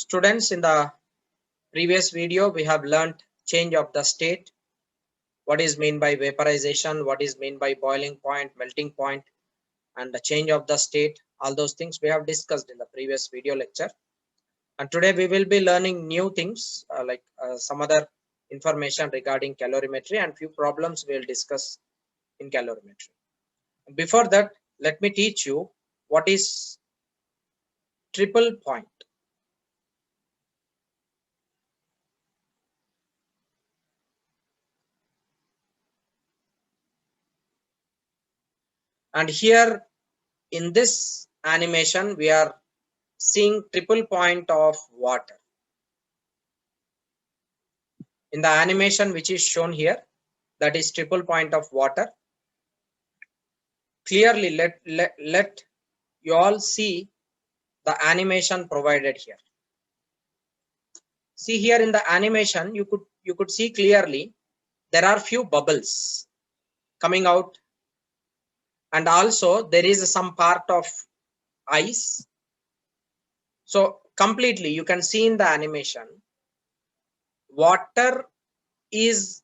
Students, in the previous video, we have learned change of the state, what is meant by vaporization, what is meant by boiling point, melting point, and the change of the state. All those things we have discussed in the previous video lecture. And today we will be learning new things like some other information regarding calorimetry and few problems we will discuss in calorimetry. Before that, let me teach you what is triple point. And here in this animation, we are seeing triple point of water. In the animation which is shown here, that is triple point of water. Clearly, let you all see the animation provided here. See here in the animation, you could see clearly there are few bubbles coming out, and also there is some part of ice. So completely you can see in the animation, water is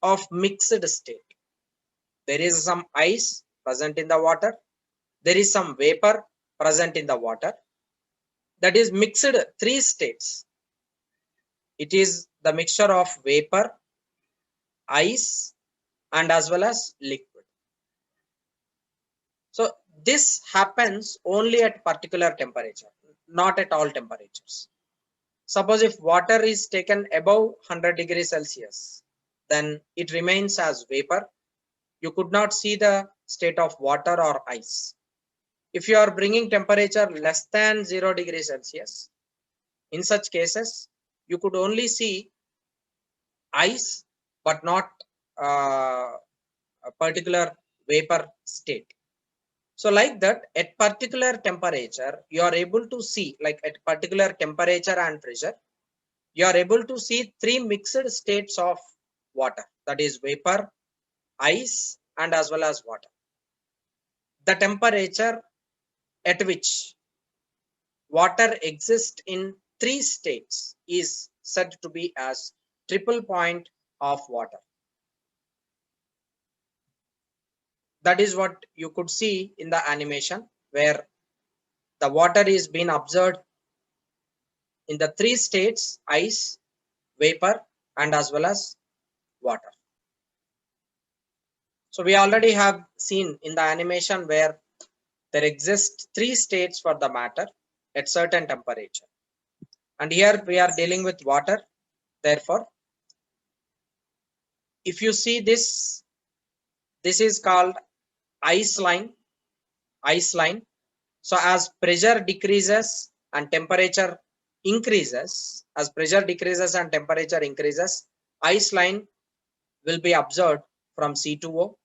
of mixed state. There is some ice present in the water. There is some vapor present in the water. That is mixed three states. It is the mixture of vapor, ice, and as well as liquid. So this happens only at particular temperature, not at all temperatures. Suppose if water is taken above 100 degrees Celsius, then it remains as vapor. You could not see the state of water or ice. If you are bringing temperature less than 0 degrees Celsius, in such cases, you could only see ice, but not a particular vapor state. So like that, at particular temperature, you are able to see, like at particular temperature and pressure, you are able to see three mixed states of water, that is vapor, ice, and as well as water. The temperature at which water exists in three states is said to be as triple point of water. That is what you could see in the animation, where the water is being observed in the three states: ice, vapor, and as well as water. So we already have seen in the animation where there exist three states for the matter at certain temperature. And here we are dealing with water. Therefore, if you see this, this is called ice line. So as pressure decreases and temperature increases, as pressure decreases and temperature increases, ice line will be observed from C2O.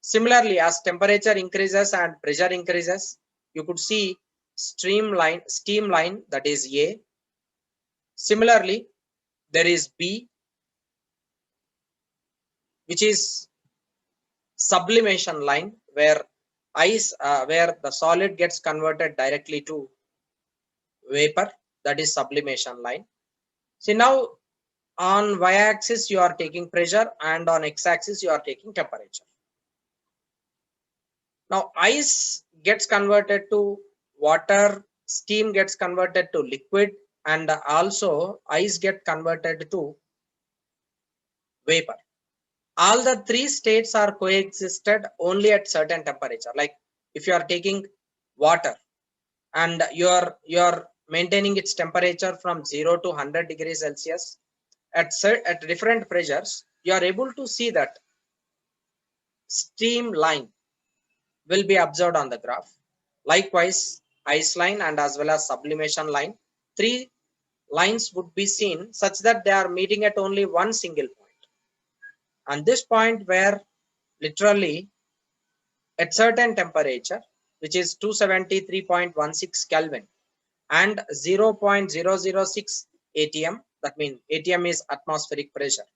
Similarly, as temperature increases and pressure increases, you could see steam line, that is A. Similarly, there is B, which is sublimation line, where where the solid gets converted directly to vapor, that is sublimation line. See, now on y-axis you are taking pressure and on x-axis you are taking temperature. Now ice gets converted to water, steam gets converted to liquid, and also ice get converted to vapor. All the three states are coexisted only at certain temperature. Like if you are taking water and you are maintaining its temperature from 0 to 100 degrees Celsius, at different pressures, you are able to see that steam line will be observed on the graph. Likewise, ice line and as well as sublimation line, three lines would be seen such that they are meeting at only one single point. And this point where literally at certain temperature, which is 273.16 Kelvin and 0.006 atm, that means atm is atmospheric pressure.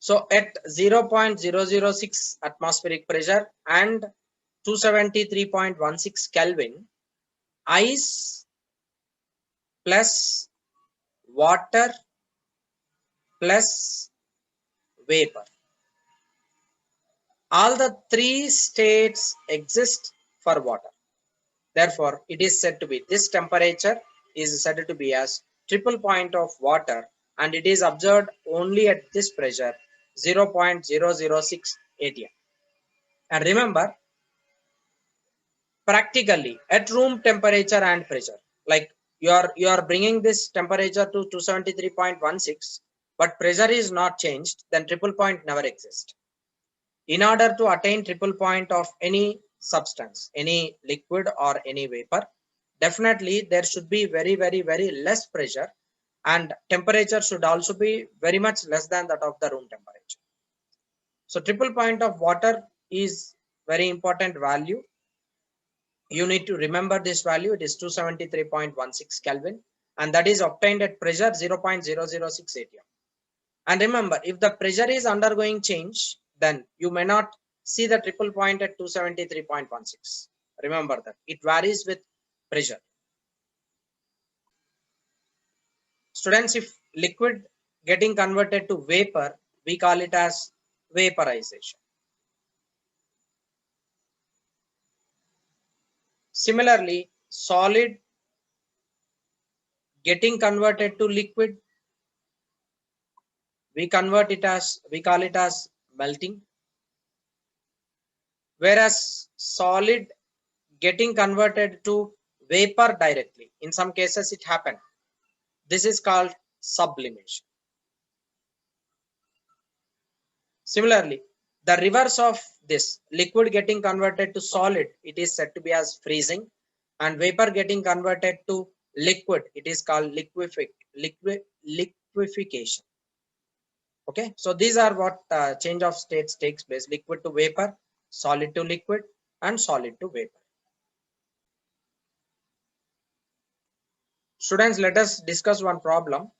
So at 0.006 atmospheric pressure and 273.16 Kelvin, ice plus water plus vapor. All the three states exist for water. Therefore, it is said to be, this temperature is said to be as triple point of water, and it is observed only at this pressure 0.006 atm. And remember, practically at room temperature and pressure, like you are bringing this temperature to 273.16, but pressure is not changed, then triple point never exists. In order to attain triple point of any substance, any liquid or any vapor, definitely there should be very less pressure, and temperature should also be very much less than that of the room temperature. So triple point of water is very important value. You need to remember this value. It is 273.16 Kelvin, and that is obtained at pressure 0.006 atm. And remember, if the pressure is undergoing change, then you may not see the triple point at 273.16. Remember that it varies with pressure. Students, if liquid getting converted to vapor, we call it as vaporization. Similarly, solid getting converted to liquid, we call it as melting. Whereas solid getting converted to vapor directly, in some cases it happened. This is called sublimation. Similarly, the reverse of this, liquid getting converted to solid, it is said to be as freezing, and vapor getting converted to liquid, it is called liquefaction. Okay, so these are what change of states takes place: liquid to vapor, solid to liquid, and solid to vapor. Students, let us discuss one problem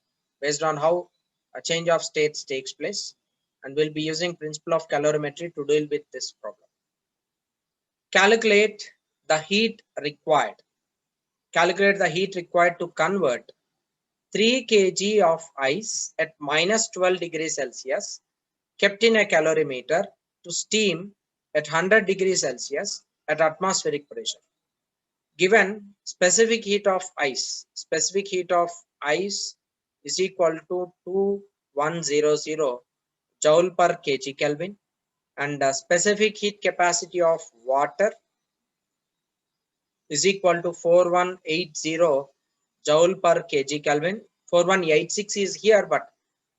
based on how a change of states takes place, and we'll be using principle of calorimetry to deal with this problem. Calculate the heat required. Calculate the heat required to convert 3 kg of ice at minus 12 degrees Celsius kept in a calorimeter to steam at 100 degrees Celsius at atmospheric pressure. Given specific heat of ice is equal to 2100 joule per kg Kelvin, and the specific heat capacity of water is equal to 4180 joule per kg Kelvin. 4186 is here, but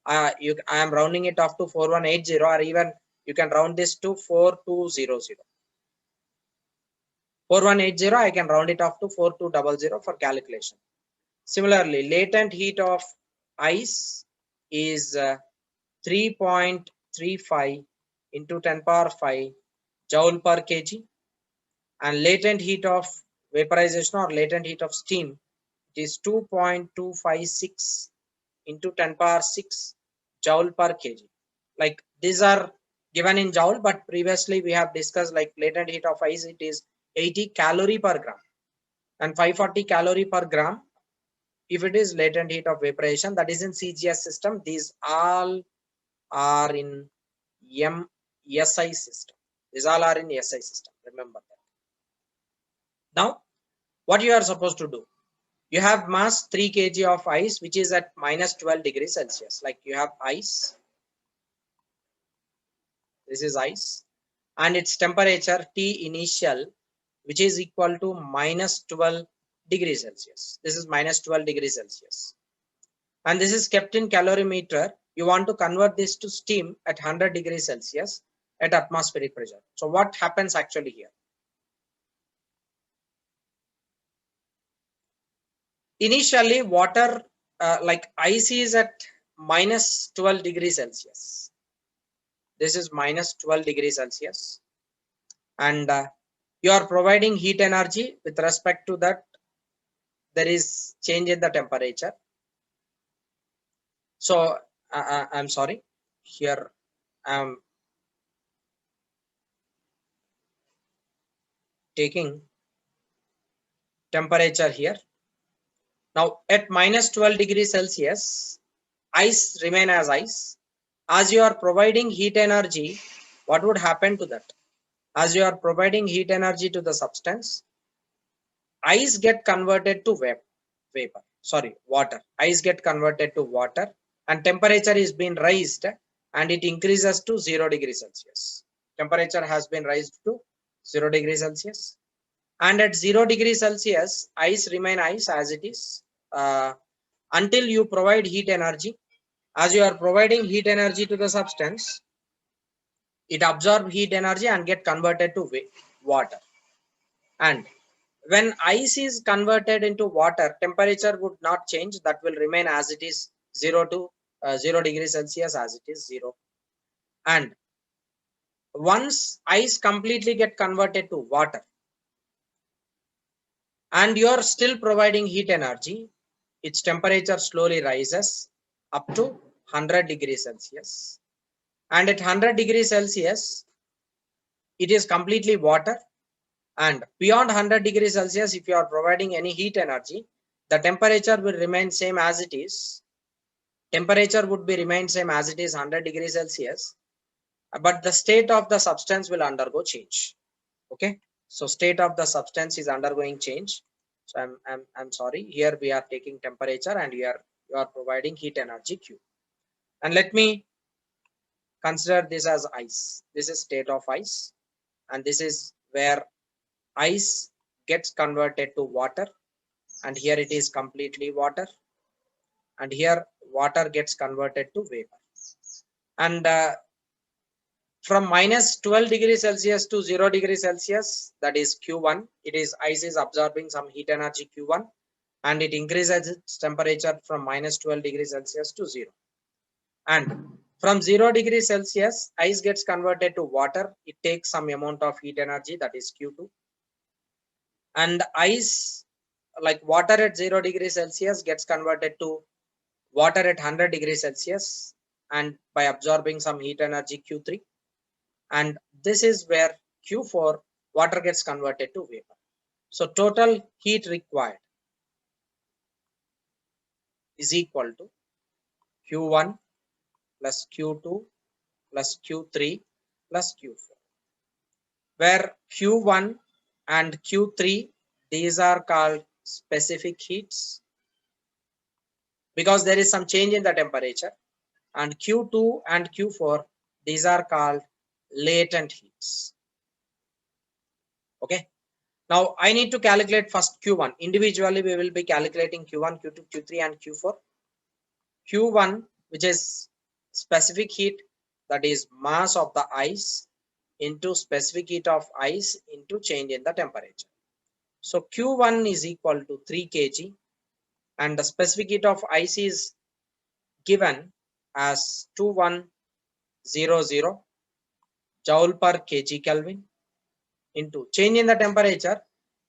I am rounding it off to 4180, or even you can round this to 4200. 4180, I can round it off to 4200 for calculation. Similarly, latent heat of ice is 3.35 into 10 power 5 joule per kg, and latent heat of vaporization or latent heat of steam, it is 2.256 into 10 power 6 joule per kg. Like these are given in joule, but previously we have discussed like latent heat of ice, it is 80 calorie per gram, and 540 calorie per gram if it is latent heat of vaporization, that is in CGS system. These all are in SI system. These all are in SI system. Remember that. Now, what you are supposed to do? You have mass 3 kg of ice, which is at minus 12 degrees Celsius. Like you have ice. This is ice, and its temperature T initial, which is equal to minus 12 degrees Celsius. This is minus 12 degrees Celsius. And this is kept in calorimeter. You want to convert this to steam at 100 degrees Celsius at atmospheric pressure. So what happens actually here? Initially, water like ice is at minus 12 degrees Celsius. This is minus 12 degrees Celsius, and you are providing heat energy. With respect to that, there is change in the temperature. So I'm sorry, here I'm taking temperature here. Now at minus 12 degrees Celsius, ice remain as ice. As you are providing heat energy, what would happen to that? As you are providing heat energy to the substance, ice get converted to vapor. Sorry, water. Ice get converted to water, and temperature is being raised, and it increases to 0 degrees Celsius. Temperature has been raised to 0 degrees Celsius, and at 0 degrees Celsius, ice remain ice as it is until you provide heat energy. As you are providing heat energy to the substance, it absorbs heat energy and get converted to water. And when ice is converted into water, temperature would not change. That will remain as it is, 0 to 0 degrees Celsius, as it is 0. And once ice completely get converted to water and you are still providing heat energy, its temperature slowly rises up to 100 degrees Celsius. And at 100 degrees Celsius, it is completely water. And beyond 100 degrees Celsius, if you are providing any heat energy, the temperature will remain same as it is. Temperature would be remain same as it is 100 degrees Celsius, but the state of the substance will undergo change. Okay, so state of the substance is undergoing change. So I'm sorry, here we are taking temperature and here you are providing heat energy Q. And let me consider this as ice. This is state of ice, and this is where ice gets converted to water, and here it is completely water, and here water gets converted to vapor. And from minus 12 degrees Celsius to 0 degrees Celsius, that is Q1, it is ice is absorbing some heat energy Q1, and it increases its temperature from minus 12 degrees Celsius to 0. And from 0 degrees Celsius, ice gets converted to water. It takes some amount of heat energy, that is Q2. And ice, like water at 0 degrees Celsius, gets converted to water at 100 degrees Celsius, and by absorbing some heat energy Q3. And this is where Q4, water gets converted to vapor. So total heat required is equal to Q1 plus Q2 plus Q3 plus Q4, where Q1 and Q3, these are called specific heats because there is some change in the temperature, and Q2 and Q4, these are called latent heats. Okay, now I need to calculate first Q1. Individually we will be calculating Q1, Q2, Q3 and Q4. Q1, which is specific heat, that is mass of the ice into specific heat of ice into change in the temperature. So Q1 is equal to 3 kg, and the specific heat of ice is given as 2100 joule per kg Kelvin into change in the temperature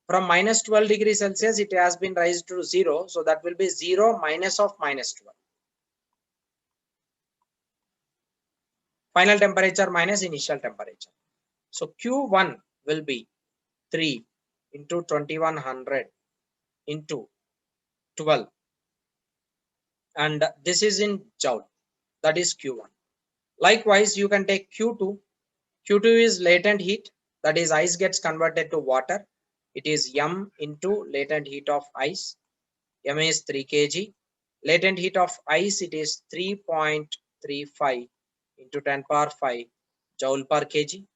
from minus 12 degrees Celsius, it has been raised to 0. So that will be 0 minus of minus 12. Final temperature minus initial temperature. So Q1 will be 3 into 2100 into 12. And this is in joule. That is Q1. Likewise, you can take Q2. Q2 is latent heat. That is ice gets converted to water. It is M into latent heat of ice. M is 3 kg. Latent heat of ice, it is 3.35 into 10 power 5 joule per kg.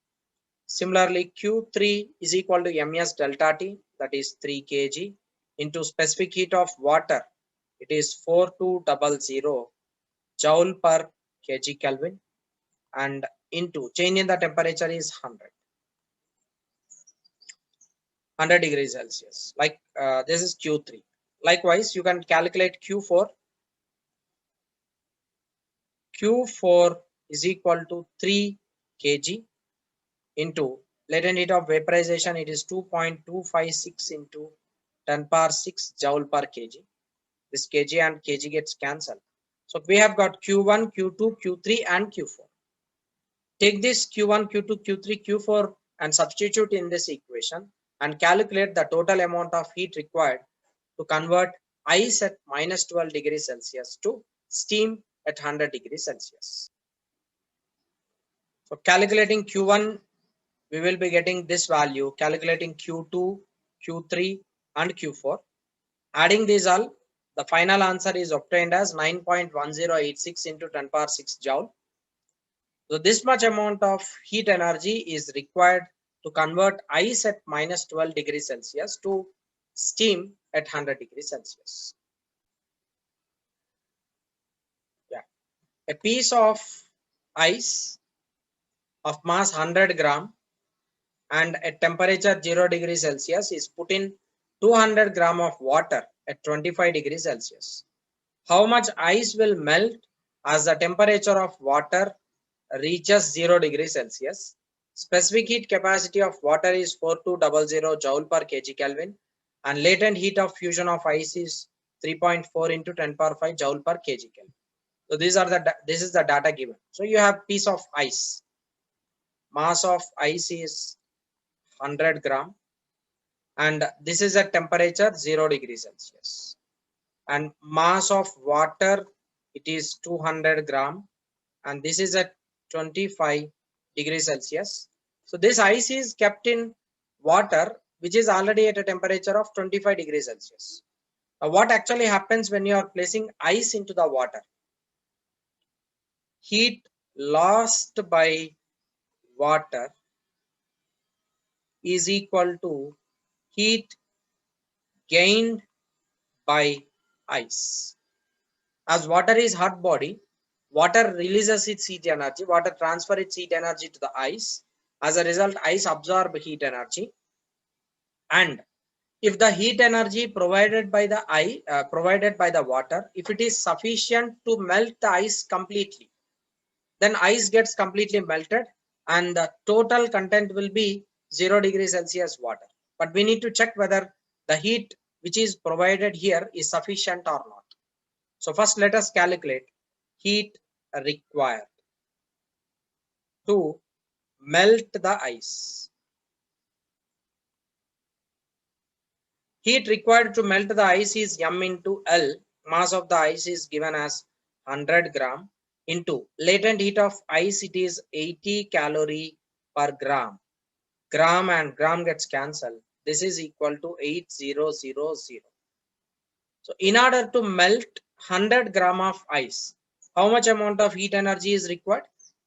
Similarly, Q3 is equal to ms delta T, that is 3 kg into specific heat of water. It is 4200 joule per kg Kelvin, and into change in the temperature is 100 degrees Celsius. Like this is Q3. Likewise, you can calculate Q4. Q4 is equal to 3 kg into latent heat of vaporization. It is 2.256 into 10 power 6 joule per kg. This kg and kg gets cancelled. So we have got Q1, Q2, Q3 and Q4. Take this Q1, Q2, Q3, Q4 and substitute in this equation and calculate the total amount of heat required to convert ice at minus 12 degrees Celsius to steam at 100 degrees Celsius. So calculating Q1, we will be getting this value, calculating Q2, Q3 and Q4. Adding these all, the final answer is obtained as 9.1086 into 10 power 6 joule. So this much amount of heat energy is required to convert ice at minus 12 degrees Celsius to steam at 100 degrees Celsius. Yeah, a piece of ice of mass 100 gram and at temperature 0 degrees Celsius is put in 200 gram of water at 25 degrees Celsius. How much ice will melt as the temperature of water reaches 0 degrees Celsius? Specific heat capacity of water is 4200 joule per kg Kelvin and latent heat of fusion of ice is 3.4 into 10 power 5 joule per kg Kelvin. So this is the data given. So you have piece of ice. Mass of ice is 100 gram and this is at temperature 0 degrees Celsius. And mass of water, it is 200 gram and this is at 25 degrees Celsius. So this ice is kept in water which is already at a temperature of 25 degrees Celsius. Now what actually happens when you are placing ice into the water? Heat lost by water is equal to heat gained by ice. As water is hot body, water releases its heat energy, water transfers its heat energy to the ice. As a result, ice absorbs heat energy. And if the heat energy provided by the water, if it is sufficient to melt the ice completely, then ice gets completely melted and the total content will be 0 degrees Celsius water. But we need to check whether the heat which is provided here is sufficient or not. So first let us calculate heat required to melt the ice. Heat required to melt the ice is m into L. Mass of the ice is given as 100 gram into latent heat of ice, it is 80 calorie per gram. Gram and gram gets cancelled. This is equal to 8000. So in order to melt 100 gram of ice, how much amount of heat energy is required?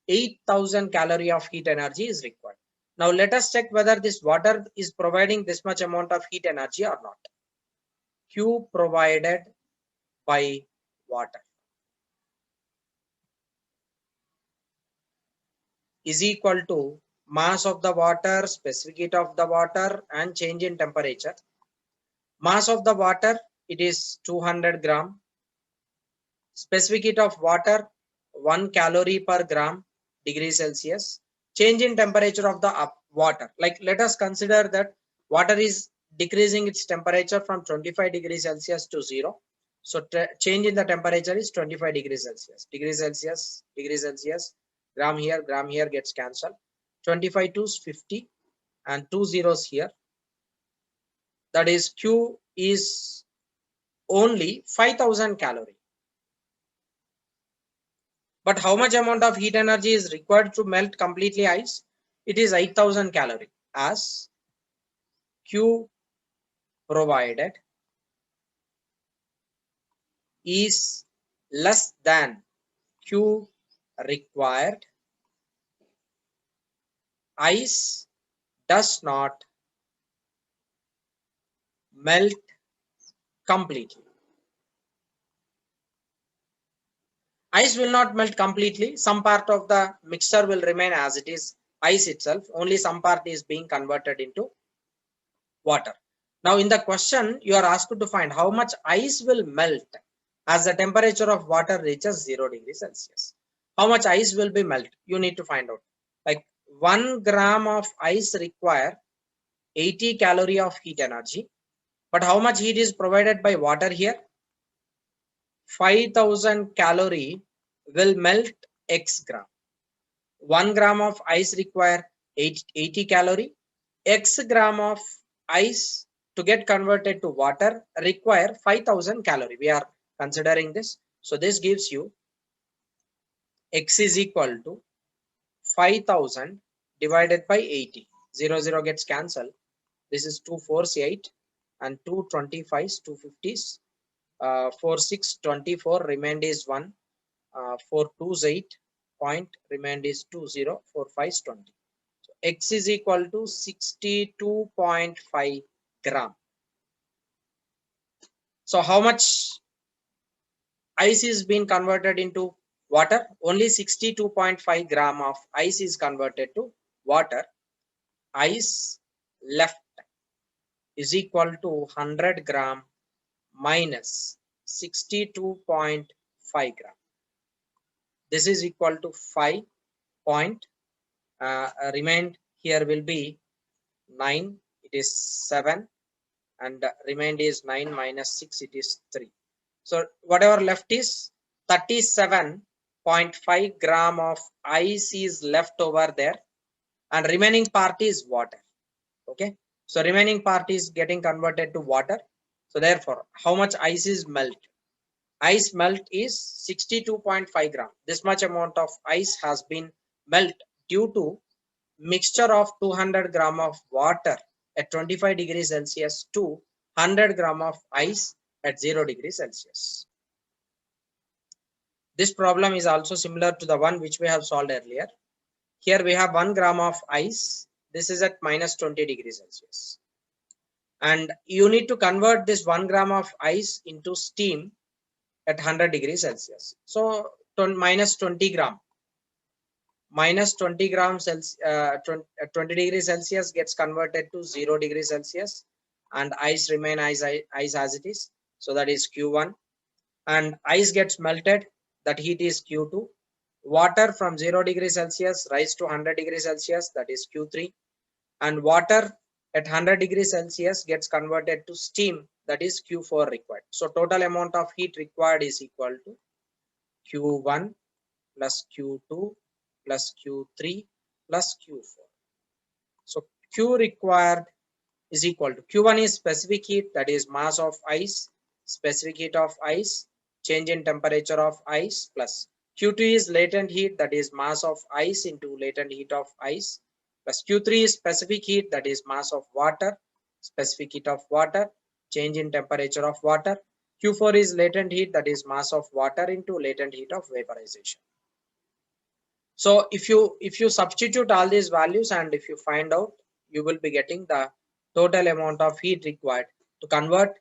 8000 calorie of heat energy is required. Now let us check whether this water is providing this much amount of heat energy or not. Q provided by water is equal to mass of the water, specific heat of the water and change in temperature. Mass of the water, it is 200 gram. Specific heat of water 1 calorie per gram degree Celsius. Change in temperature of the water, like let us consider that water is decreasing its temperature from 25 degrees Celsius to 0. So change in the temperature is 25 degrees Celsius. Degrees Celsius, gram here gets cancelled. 25 to 50 and 2 zeros here. That is Q is only 5000 calorie. But how much amount of heat energy is required to melt completely ice? It is 8000 calorie, as Q provided is less than Q required. Ice does not melt completely. Ice will not melt completely. Some part of the mixture will remain as it is, ice itself. Only some part is being converted into water. Now in the question, you are asked to find how much ice will melt as the temperature of water reaches 0 degrees Celsius. How much ice will be melt? You need to find out. Like 1 gram of ice require 80 calorie of heat energy. But how much heat is provided by water here? 5000 calorie will melt X gram. 1 gram of ice require 80 calorie. X gram of ice to get converted to water require 5000 calorie. We are considering this. So this gives you X is equal to 5000 divided by 80. 0 gets cancelled. This is 2 4s 8 and 2 25s 2 50s. 4 6 24 remained is 1. 4 2s 8 point remained is 2 0 4 5s 20. So X is equal to 62.5 gram. So how much ice is being converted into water? Only 62.5 gram of ice is converted to water. Ice left is equal to 100 gram minus 62.5 gram. This is equal to 5 point. Remained here will be 9. It is 7 and remained is 9 minus 6. It is 3. So whatever left is 37.5 gram of ice is left over there, and remaining part is water. Okay, so remaining part is getting converted to water. So therefore, how much ice is melt? Ice melt is 62.5 gram. This much amount of ice has been melt due to mixture of 200 gram of water at 25 degrees Celsius to 100 gram of ice at 0 degrees Celsius. This problem is also similar to the one which we have solved earlier. Here we have 1 gram of ice. This is at minus 20 degrees Celsius. And you need to convert this 1 gram of ice into steam at 100 degrees Celsius. So minus 20 gram. Minus 20 grams 20 degrees Celsius gets converted to 0 degrees Celsius, and ice remain ice as it is. So that is Q1. And ice gets melted. That heat is Q2. Water from 0 degrees Celsius rise to 100 degrees Celsius. That is Q3. And water at 100 degrees Celsius gets converted to steam. That is Q4 required. So total amount of heat required is equal to Q1 plus Q2 plus Q3 plus Q4. So Q required is equal to Q1 is specific heat, that is mass of ice, specific heat of ice, change in temperature of ice, plus Q2 is latent heat, that is mass of ice into latent heat of ice, plus Q3 is specific heat, that is mass of water, specific heat of water, change in temperature of water. Q4 is latent heat, that is mass of water into latent heat of vaporization. So if you substitute all these values and if you find out, you will be getting the total amount of heat required to convert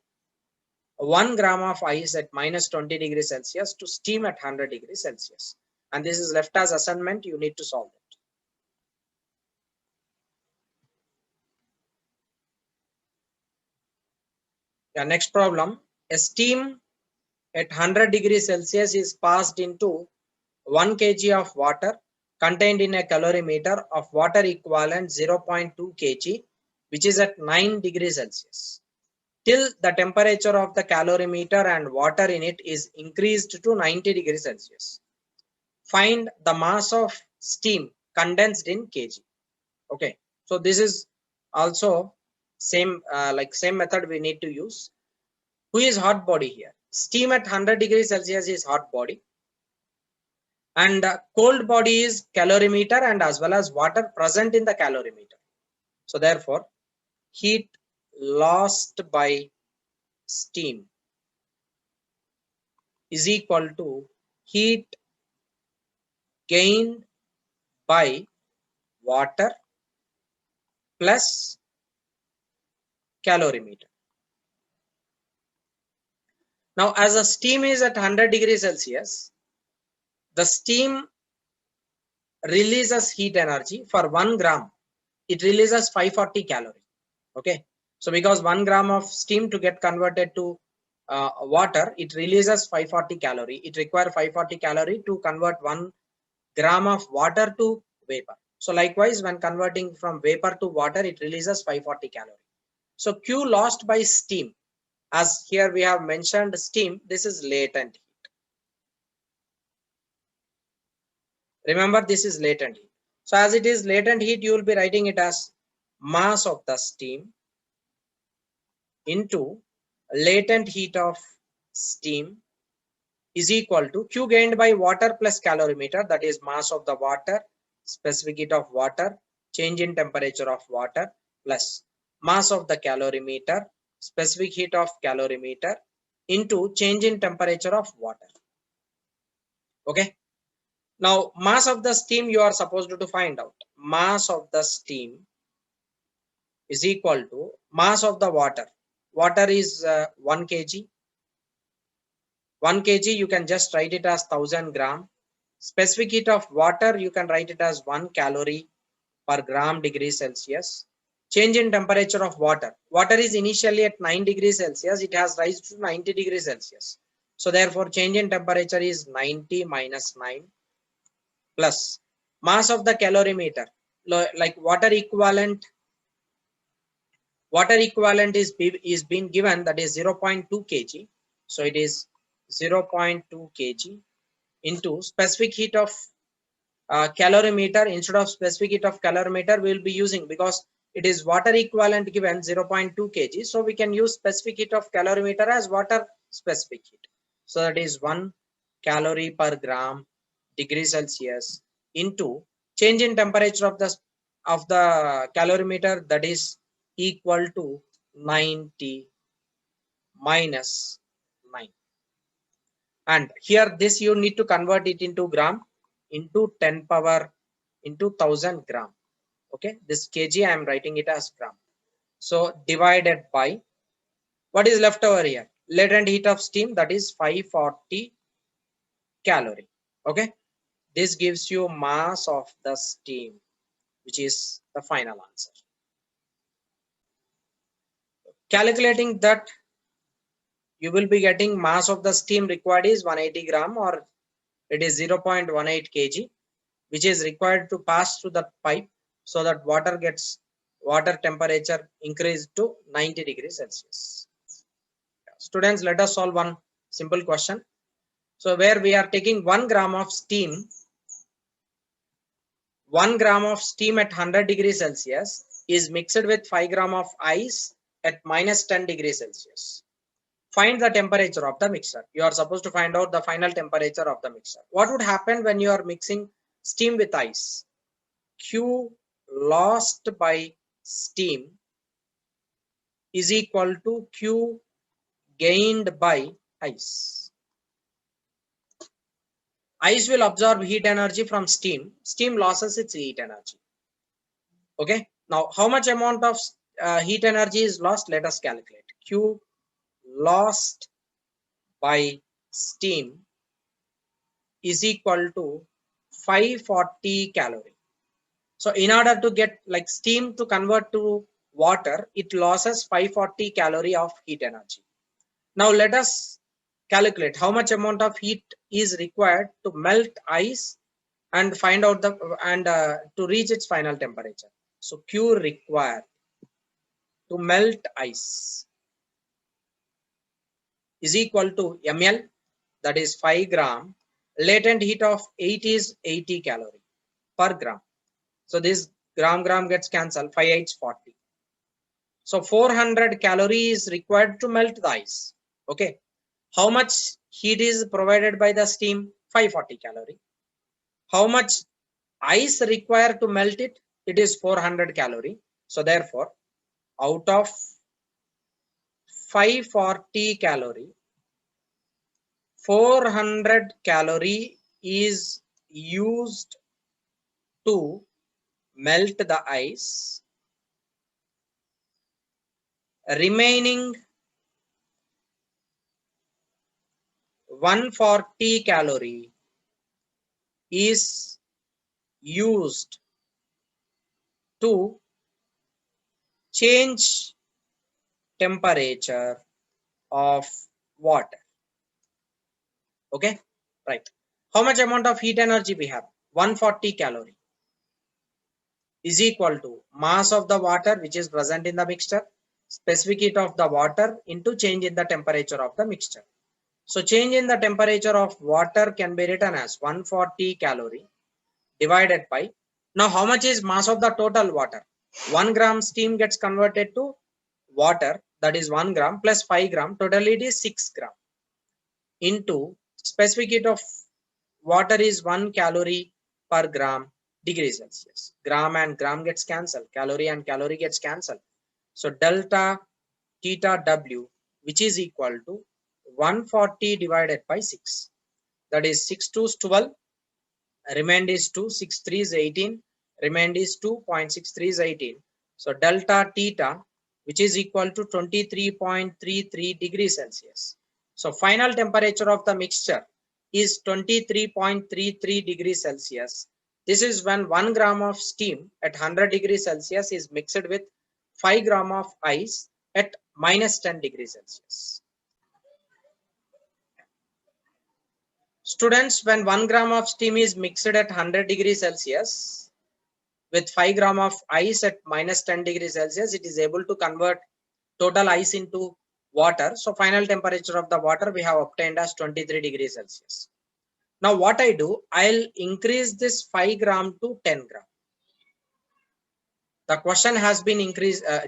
1 gram of ice at minus 20 degrees Celsius to steam at 100 degrees Celsius. And this is left as assignment. You need to solve it. Yeah, next problem. A steam at 100 degrees Celsius is passed into 1 kg of water contained in a calorimeter of water equivalent 0.2 kg, which is at 9 degrees Celsius, till the temperature of the calorimeter and water in it is increased to 90 degrees Celsius. Find the mass of steam condensed in kg. Okay, so this is also same same method we need to use. Who is hot body here? Steam at 100 degrees Celsius is hot body, and cold body is calorimeter and as well as water present in the calorimeter. So therefore, heat lost by steam is equal to heat gained by water plus calorimeter. Now, as the steam is at 100 degrees Celsius, the steam releases heat energy. For 1 gram, it releases 540 calorie. Okay, so because 1 gram of steam to get converted to water, it releases 540 calorie. It requires 540 calorie to convert 1 gram of water to vapor. So likewise, when converting from vapor to water, it releases 540 calorie. So Q lost by steam, as here we have mentioned steam, this is latent heat. Remember, this is latent heat. So as it is latent heat, you will be writing it as mass of the steam into latent heat of steam is equal to Q gained by water plus calorimeter, that is mass of the water, specific heat of water, change in temperature of water, plus mass of the calorimeter, specific heat of calorimeter, into change in temperature of water. Okay. Now mass of the steam you are supposed to find out. Mass of the steam is equal to mass of the water. Water is 1 kg. 1 kg you can just write it as 1000 gram. Specific heat of water you can write it as 1 calorie per gram degree Celsius. Change in temperature of water. Water is initially at 9 degrees Celsius. It has rise to 90 degrees Celsius. So therefore change in temperature is 90 minus 9 plus mass of the calorimeter. Like water equivalent is being given, that is 0.2 kg. So it is 0.2 kg into specific heat of calorimeter. Instead of specific heat of calorimeter we will be using, because it is water equivalent given 0.2 kg, so we can use specific heat of calorimeter as water specific heat. So that is 1 calorie per gram degree Celsius into change in temperature of the calorimeter, that is equal to 90 minus 9. And here this you need to convert it into gram, into 10 power into 1000 gram. Okay, this kg I am writing it as gram. So divided by what is left over here, latent heat of steam, that is 540 calorie. Okay, this gives you mass of the steam, which is the final answer. Calculating that, you will be getting mass of the steam required is 180 gram, or it is 0.18 kg, which is required to pass through the pipe so that water temperature increased to 90 degrees Celsius. Students, let us solve one simple question. So where we are taking 1 gram of steam, 1 gram of steam at 100 degrees Celsius is mixed with 5 gram of ice at minus 10 degrees Celsius. Find the temperature of the mixture. You are supposed to find out the final temperature of the mixture. What would happen when you are mixing steam with ice? Q lost by steam is equal to Q gained by ice. Ice will absorb heat energy from steam. Steam loses its heat energy. Okay. Now, how much amount of heat energy is lost? Let us calculate. Q lost by steam is equal to 540 calorie. So in order to get like steam to convert to water, it loses 540 calorie of heat energy. Now let us calculate how much amount of heat is required to melt ice and find out to reach its final temperature. So Q required to melt ice is equal to ml, that is 5 gram. Latent heat of 8 is 80 calorie per gram. So this gram gets cancelled, 5 8 40. So 400 calories is required to melt the ice. Okay. How much heat is provided by the steam? 540 calorie. How much ice required to melt it? It is 400 calorie. So therefore, out of 540 calorie, 400 calorie is used to melt the ice. Remaining 140 calorie is used to change temperature of water. Okay, right. How much amount of heat energy we have? 140 calorie is equal to mass of the water which is present in the mixture, specific heat of the water into change in the temperature of the mixture. So change in the temperature of water can be written as 140 calorie divided by, now how much is mass of the total water? 1 gram steam gets converted to water, that is 1 gram plus 5 gram, total it is 6 gram into specific heat of water is 1 calorie per gram degree Celsius. Gram and gram gets cancelled, calorie and calorie gets cancelled. So delta theta W, which is equal to 140 divided by 6. That is 6 2 is 12, remained is 2, 6 3 is 18, remained is 2.63 is 18. So delta theta, which is equal to 23.33 degrees Celsius. So final temperature of the mixture is 23.33 degrees Celsius. This is when 1 gram of steam at 100 degrees Celsius is mixed with 5 gram of ice at minus 10 degrees Celsius. Students, when 1 gram of steam is mixed at 100 degrees Celsius with 5 gram of ice at minus 10 degrees Celsius, it is able to convert total ice into water. So final temperature of the water we have obtained as 23 degrees Celsius. Now what I do, I'll increase this 5 gram to 10 gram. The question has been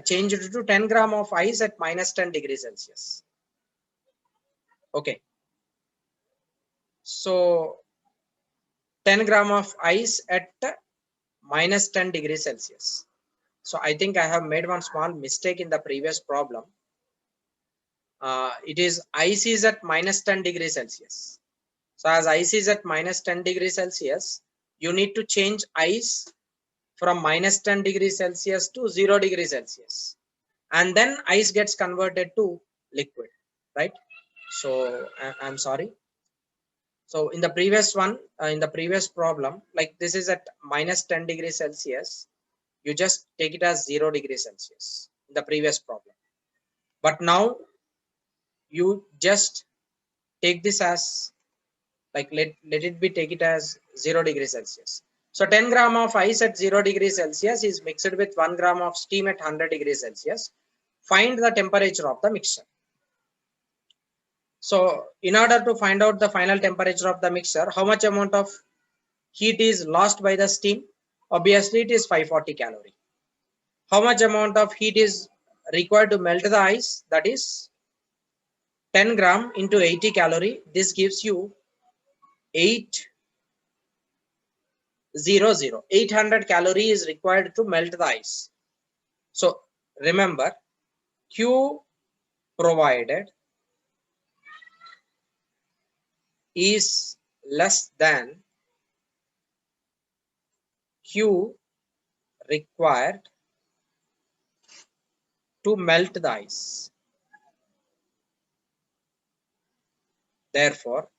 changed to 10 gram of ice at minus 10 degrees Celsius. Okay. So 10 gram of ice at minus 10 degrees Celsius. So I think I have made one small mistake in the previous problem. It is ice is at minus 10 degrees Celsius. So as ice is at minus 10 degrees Celsius, you need to change ice from minus 10 degrees Celsius to 0 degrees Celsius. And then ice gets converted to liquid, right? So I'm sorry. So in the previous one, in the previous problem, like this is at minus 10 degrees Celsius, you just take it as 0 degrees Celsius in the previous problem. But now you just take this as like let it be take it as 0 degrees Celsius. So 10 gram of ice at 0 degrees Celsius is mixed with 1 gram of steam at 100 degrees Celsius. Find the temperature of the mixture. So in order to find out the final temperature of the mixture, how much amount of heat is lost by the steam? Obviously it is 540 calorie. How much amount of heat is required to melt the ice? That is 10 gram into 80 calorie. This gives you 800 calorie is required to melt the ice. So remember, Q provided is less than Q required to melt the ice. Therefore,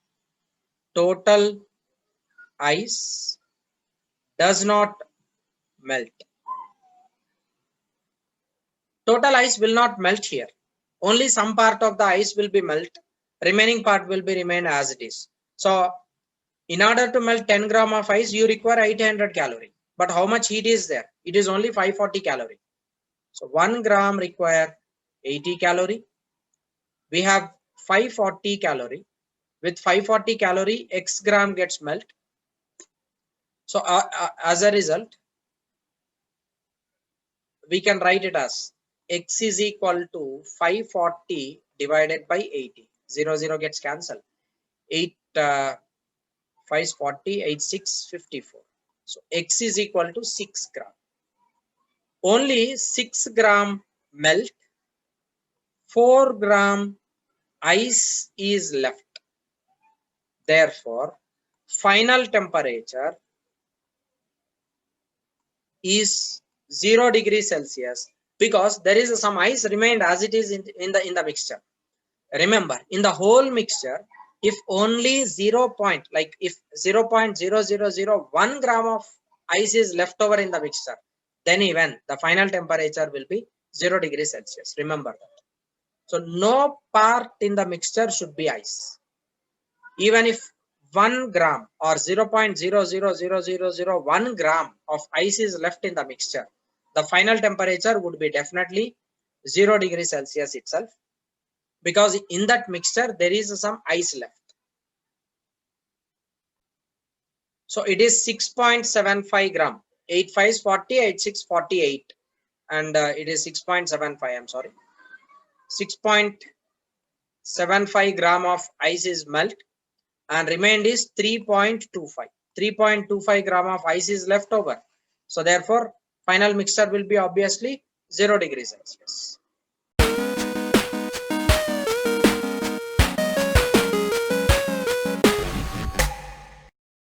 total ice does not melt. Total ice will not melt here. Only some part of the ice will be melt. Remaining part will be remain as it is. So in order to melt 10 gram of ice, you require 800 calorie. But how much heat is there? It is only 540 calorie. So 1 gram require 80 calorie. We have 540 calorie. With 540 calorie, X gram gets melt. So as a result, we can write it as X is equal to 540 divided by 80. 0 gets cancelled. 8 5 is 40, 8 6 54. So X is equal to 6 gram. Only 6 gram melt, 4 gram ice is left. Therefore, final temperature is 0 degrees Celsius because there is some ice remained as it is in the mixture. Remember, in the whole mixture, if only 0.0001 gram of ice is left over in the mixture, then even the final temperature will be 0 degrees Celsius. Remember that. So no part in the mixture should be ice. Even if 1 gram or 0.000001 gram of ice is left in the mixture, the final temperature would be definitely 0 degrees Celsius itself, because in that mixture there is some ice left. So it is 6.75 gram. 8 5 is 40, 8 6 48, and it is 6.75. I'm sorry. 6.75 gram of ice is melt and remained is 3.25. 3.25 gram of ice is left over. So therefore, final mixture will be obviously 0 degrees Celsius.